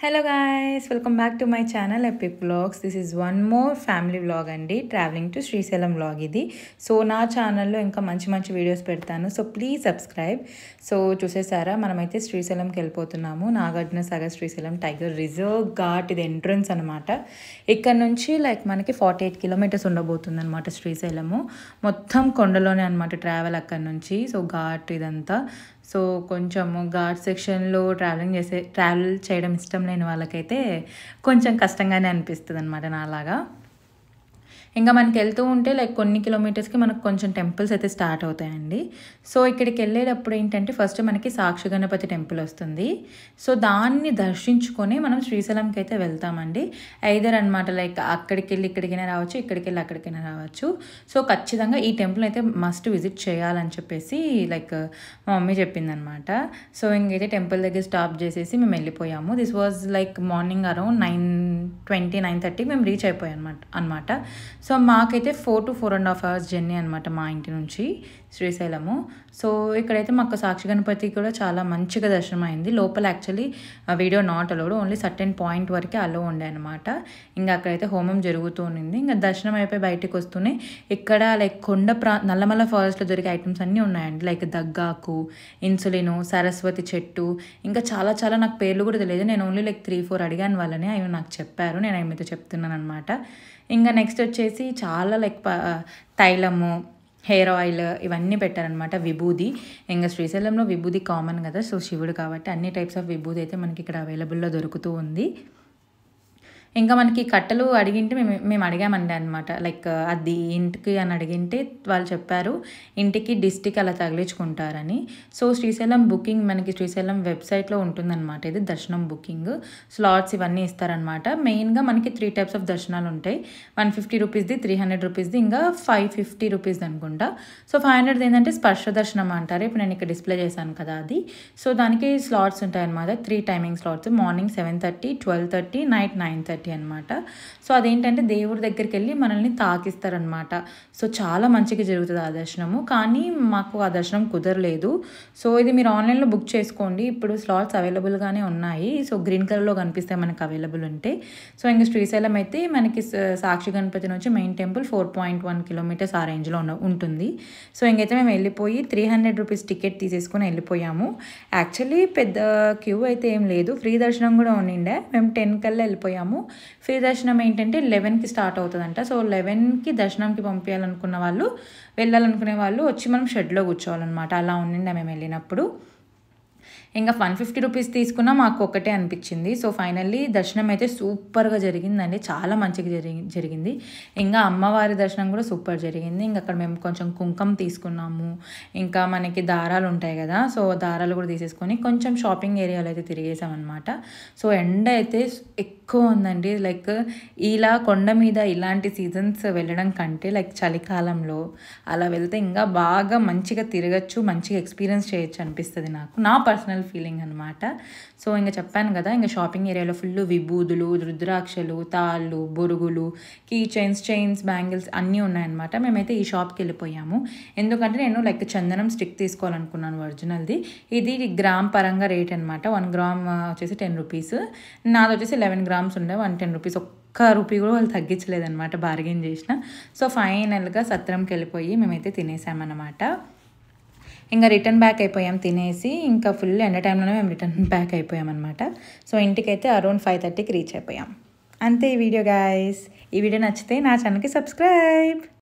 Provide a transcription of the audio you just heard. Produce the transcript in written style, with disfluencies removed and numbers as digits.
Hello guys, welcome back to my channel Epic Vlogs. This is one more family vlog అండి, travelling to Srisailam vlog ఇది. So నా ఛానల్లో ఇంకా మంచి videos పెడతాను, సో ప్లీజ్ సబ్స్క్రైబ్. సో చూసేసారా, మనమైతే శ్రీశైలంకి వెళ్ళిపోతున్నాము. నాగార్జున సాగర్ శ్రీశైలం టైగర్ రిజర్వ్ ఘాట్, ఇది ఎంట్రన్స్ అనమాట. ఇక్కడ నుంచి లైక్ మనకి 48 కిలోమీటర్స్ ఉండబోతుంది అనమాట శ్రీశైలము. మొత్తం కొండలోనే అనమాట ట్రావెల్ అక్కడ నుంచి. సో ఘాట్ ఇదంతా. సో కొంచెము ఘాట్ సెక్షన్లో ట్రావెల్ చేయడం ఇష్టం లేని వాళ్ళకైతే కొంచెం కష్టంగానే అనిపిస్తుంది అనమాట నాలాగా. ఇంకా మనకి వెళ్తూ ఉంటే లైక్ కొన్ని కిలోమీటర్స్కి మనకు కొంచెం టెంపుల్స్ అయితే స్టార్ట్ అవుతాయండి. సో ఇక్కడికి వెళ్ళేటప్పుడు ఏంటంటే ఫస్ట్ మనకి సాక్షి గణపతి టెంపుల్ వస్తుంది. సో దాన్ని దర్శించుకొని మనం శ్రీశైలంకి అయితే వెళ్తామండి. ఐదర్ అనమాట, లైక్ అక్కడికి వెళ్ళి ఇక్కడికైనా రావచ్చు, ఇక్కడికి వెళ్ళి అక్కడికైనా రావచ్చు. సో ఖచ్చితంగా ఈ టెంపుల్ అయితే మస్ట్ విజిట్ చేయాలని చెప్పేసి లైక్ మా మమ్మీ చెప్పిందనమాట. సో ఇంకైతే టెంపుల్ దగ్గర స్టాప్ చేసేసి మేము వెళ్ళిపోయాము. This was like morning around 9:20, 9:30 మేము రీచ్ అయిపోయాం అనమాట. సో మాకైతే 4 to 4.5 hours జర్నీ అనమాట మా ఇంటి నుంచి శ్రీశైలము. సో ఇక్కడైతే మాకు సాక్షి గణపతి కూడా చాలా మంచిగా దర్శనం అయింది. లోపల actually video not allowed, only certain point వరకే అలో ఉండే అనమాట. ఇంకా అక్కడైతే హోమం జరుగుతూ ఉంది. ఇంకా దర్శనం అయిపోయి బయటకు వస్తూనే ఇక్కడ లైక్ నల్లమల్ల ఫారెస్ట్లో దొరికే ఐటమ్స్ అన్నీ ఉన్నాయండి. లైక్ దగ్గాకు, ఇన్సులిను, సరస్వతి చెట్టు, ఇంకా చాలా నాకు పేర్లు కూడా తెలియదు. నేను ఓన్లీ లైక్ 3-4 అడిగాను వాళ్ళని, అవి నాకు చెప్పారు, నేను అవి మీతో చెప్తున్నాను అనమాట. ఇంకా నెక్స్ట్ వచ్చేసి చాలా లైక్ తైలము, హెయిర్ ఆయిల్ ఇవన్నీ పెట్టారనమాట. విభూది, ఇంకా శ్రీశైలంలో విభూది కామన్ కదా, సో శివుడు కాబట్టి అన్ని టైప్స్ ఆఫ్ విభూది అయితే మనకి ఇక్కడ అవైలబుల్లో దొరుకుతూ ఉంది. ఇంకా మనకి కట్టలు అడిగింటే మేము అడిగామండి అనమాట. లైక్ అది ఇంటికి అని అడిగింటే వాళ్ళు చెప్పారు ఇంటికి డిస్టిక్ అలా తగిలించుకుంటారని. సో శ్రీశైలం బుకింగ్ మనకి శ్రీశైలం వెబ్సైట్లో ఉంటుందన్నమాట. ఇది దర్శనం బుకింగ్, స్లాట్స్ ఇవన్నీ ఇస్తారనమాట. మెయిన్గా మనకి 3 types ఆఫ్ దర్శనాలు ఉంటాయి. 150 రూపీస్ది, 300 రూపీస్ది, ఇంకా 550 రూపీస్ది అనుకుంటా. సో 500 ఏంటంటే స్పర్శ దర్శనం అంటారు. ఇప్పుడు నేను ఇక్కడ డిస్ప్లే చేశాను కదా అది. సో దానికి స్లాట్స్ ఉంటాయి అనమాట. 3 టైమింగ్ స్లాట్స్, మార్నింగ్ 7:30, 12:30, నైట్ 9:30 అనమాట. సో అదేంటంటే దేవుడి దగ్గరికి వెళ్ళి మనల్ని తాకిస్తారనమాట. సో చాలా మంచిగా జరుగుతుంది ఆ దర్శనము. కానీ మాకు ఆ దర్శనం కుదరలేదు. సో ఇది మీరు ఆన్లైన్లో బుక్ చేసుకోండి, ఇప్పుడు స్లాట్స్ అవైలబుల్గానే ఉన్నాయి. సో గ్రీన్ కలర్లో కనిపిస్తాయి మనకు అవైలబుల్ ఉంటే. సో ఇంకా శ్రీశైలం అయితే మనకి సాక్షి గణపతి నుంచి మెయిన్ టెంపుల్ 4.1 kilometers ఆ రేంజ్లో ఉంటుంది. సో ఇంకైతే మేము వెళ్ళిపోయి 300 రూపీస్ టికెట్ తీసేసుకొని వెళ్ళిపోయాము. యాక్చువల్లీ పెద్ద క్యూ అయితే ఏం లేదు, ఫ్రీ దర్శనం కూడా ఉండిండే. మేము 10 కల్లా వెళ్ళిపోయాము. ఫ్రీ దర్శనం ఏంటంటే 11కి స్టార్ట్ అవుతుందంట. సో 11కి దర్శనంకి వెళ్ళాలనుకునే వాళ్ళు వచ్చి మనం షెడ్లో కూర్చోవాలన్నమాట. అలా ఉండిండే మేము వెళ్ళినప్పుడు. ఇంకా 150 రూపీస్ తీసుకున్నా మాకు ఒకటే అనిపించింది. సో ఫైనల్లీ దర్శనం అయితే సూపర్గా జరిగిందండి, చాలా మంచిగా జరిగింది. ఇంకా అమ్మవారి దర్శనం కూడా సూపర్ జరిగింది. ఇంకా అక్కడ మేము కొంచెం కుంకుమ తీసుకున్నాము, ఇంకా మనకి దారాలు ఉంటాయి కదా, సో దారాలు కూడా తీసేసుకొని కొంచెం షాపింగ్ ఏరియాలో అయితే తిరిగేసామన్నమాట. సో ఎండ అయితే ఎక్కువ ఉందండి. లైక్ ఇలా కొండ మీద ఇలాంటి సీజన్స్ వెళ్ళడం కంటే లైక్ చలికాలంలో అలా వెళ్తే ఇంకా బాగా మంచిగా తిరగచ్చు, మంచిగా ఎక్స్పీరియన్స్ చేయొచ్చు అనిపిస్తుంది నాకు, నా పర్సనల్ ఫీలింగ్ అనమాట. సో ఇంకా చెప్పాను కదా, ఇంకా షాపింగ్ ఏరియాలో ఫుల్ విభూదులు, రుద్రాక్షలు, తాళ్ళు, బొరుగులు, కీ చైన్స్, బ్యాంగిల్స్ అన్నీ ఉన్నాయన్నమాట. మేమైతే ఈ షాప్కి వెళ్ళిపోయాము. ఎందుకంటే నేను లైక్ చందనం స్టిక్ తీసుకోవాలనుకున్నాను ఒరిజినల్ది. ఇది గ్రామ్ పరంగా రేట్ అనమాట. 1 గ్రామ్ వచ్చేసి 10 రూపీస్, నాది వచ్చేసి 11 గ్రామ్స్ ఉండే 110 రూపీస్. ఒక్క రూపీ కూడా వాళ్ళు తగ్గించలేదన్నమాట, బార్గెన్ చేసిన. సో ఫైనల్గా సత్రంకి వెళ్ళిపోయి మేమైతే తినేసామన్నమాట. ఇంకా రిటర్న్ బ్యాక్ అయిపోయాం తినేసి. ఇంకా ఫుల్ ఎండ టైంలోనే మేము రిటర్న్ బ్యాక్ అయిపోయాం అనమాట. సో ఇంటికైతే అరౌండ్ 5:30కి రీచ్ అయిపోయాం. అంతే ఈ వీడియో గైస్. ఈ వీడియో నచ్చితే నా ఛానల్కి సబ్స్క్రైబ్.